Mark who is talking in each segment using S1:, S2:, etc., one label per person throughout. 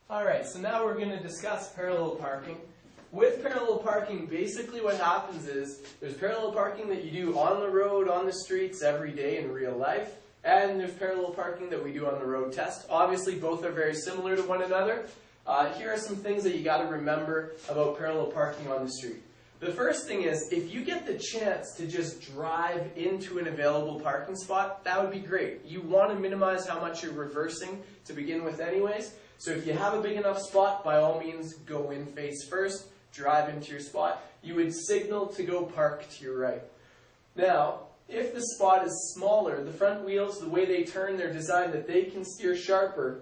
S1: Alright, so now we're going to discuss parallel parking. With parallel parking, basically what happens is there's parallel parking that you do on the road, on the streets, every day in real life, and there's parallel parking that we do on the road test. Obviously, both are very similar to one another. Here are some things that you got to remember about parallel parking on the street. The first thing is, if you get the chance to just drive into an available parking spot, that would be great. You want to minimize how much you're reversing to begin with anyways. So if you have a big enough spot, by all means, go in face first, drive into your spot. You would signal to go park to your right. Now, if the spot is smaller, the front wheels, the way they turn, they're designed that they can steer sharper.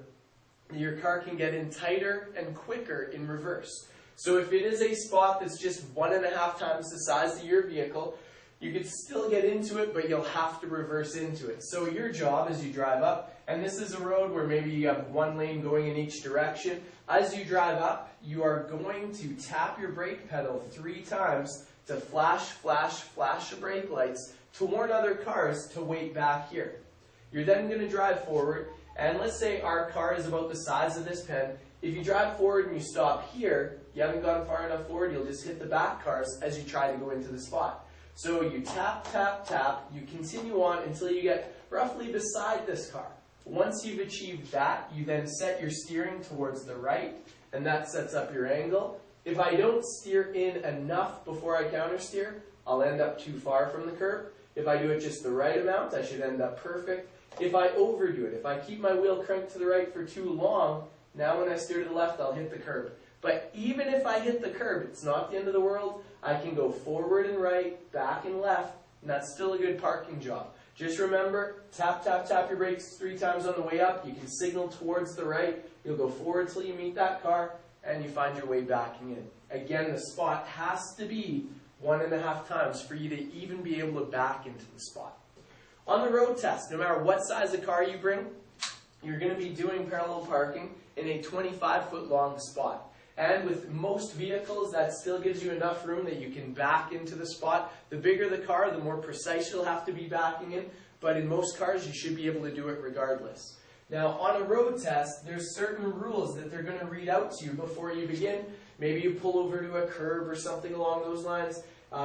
S1: Your car can get in tighter and quicker in reverse. So if it is a spot that's just 1.5 times the size of your vehicle, you could still get into it, but you'll have to reverse into it. So your job as you drive up, and this is a road where maybe you have one lane going in each direction, as you drive up, you are going to tap your brake pedal 3 times to flash the brake lights to warn other cars to wait back here. You're then going to drive forward, and let's say our car is about the size of this pen. If you drive forward and you stop here, you haven't gone far enough forward, you'll just hit the back cars as you try to go into the spot. So you tap, tap, tap, you continue on until you get roughly beside this car. Once you've achieved that, you then set your steering towards the right, and that sets up your angle. If I don't steer in enough before I countersteer, I'll end up too far from the curb. If I do it just the right amount, I should end up perfect. If I overdo it, if I keep my wheel cranked to the right for too long, now when I steer to the left, I'll hit the curb. But even if I hit the curb, it's not the end of the world. I can go forward and right, back and left, and that's still a good parking job. Just remember, tap, tap, tap your brakes 3 times on the way up. You can signal towards the right. You'll go forward till you meet that car, and you find your way backing in. Again, the spot has to be 1.5 times for you to even be able to back into the spot. On the road test, no matter what size of car you bring, you're going to be doing parallel parking in a 25-foot long spot. And with most vehicles, that still gives you enough room that you can back into the spot. The bigger the car, the more precise you'll have to be backing in. But in most cars, you should be able to do it regardless. Now, on a road test, there's certain rules that they're going to read out to you before you begin. Maybe you pull over to a curb or something along those lines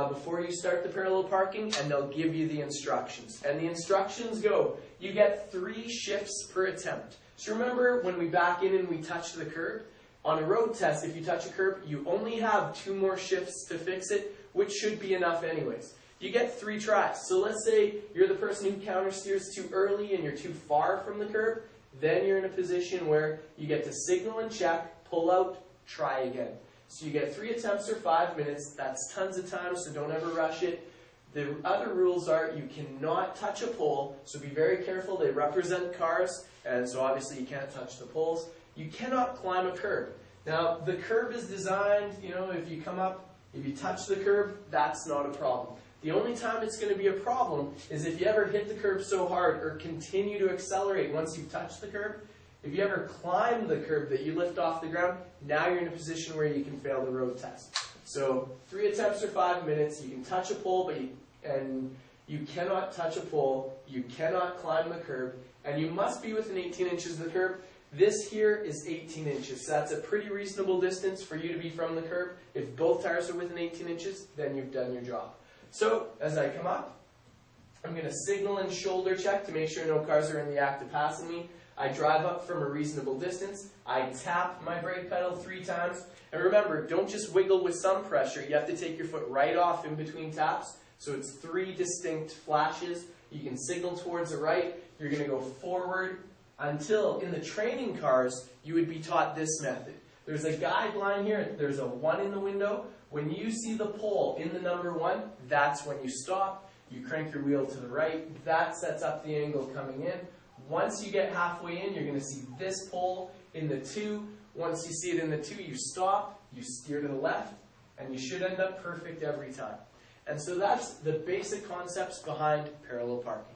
S1: before you start the parallel parking, and they'll give you the instructions. And the instructions go, you get 3 shifts per attempt. So remember when we back in and we touch the curb? On a road test, if you touch a curb, you only have 2 more shifts to fix it, which should be enough anyways. You get 3 tries. So let's say you're the person who countersteers too early and you're too far from the curb, then you're in a position where you get to signal and check, pull out, try again. So you get 3 attempts or 5 minutes. That's tons of time, so don't ever rush it. The other rules are you cannot touch a pole, so be very careful. They represent cars, and so obviously you can't touch the poles. You cannot climb a curb. Now, the curb is designed, if you come up, if you touch the curb, that's not a problem. The only time it's going to be a problem is if you ever hit the curb so hard or continue to accelerate once you've touched the curb. If you ever climb the curb that you lift off the ground, now you're in a position where you can fail the road test. So 3 attempts or 5 minutes, you can touch a pole, and you cannot touch a pole, you cannot climb the curb, and you must be within 18 inches of the curb. This here is 18 inches, so that's a pretty reasonable distance for you to be from the curb. If both tires are within 18 inches, then you've done your job. So, as I come up, I'm going to signal and shoulder check to make sure no cars are in the act of passing me. I drive up from a reasonable distance. I tap my brake pedal 3 times. And remember, don't just wiggle with some pressure. You have to take your foot right off in between taps. So it's 3 distinct flashes. You can signal towards the right. You're going to go forward until, in the training cars, you would be taught this method. There's a guideline here. There's a 1 in the window. When you see the pole in the number 1, that's when you stop. You crank your wheel to the right. That sets up the angle coming in. Once you get halfway in, you're going to see this pole in the 2. Once you see it in the 2, you stop, you steer to the left, and you should end up perfect every time. And so that's the basic concepts behind parallel parking.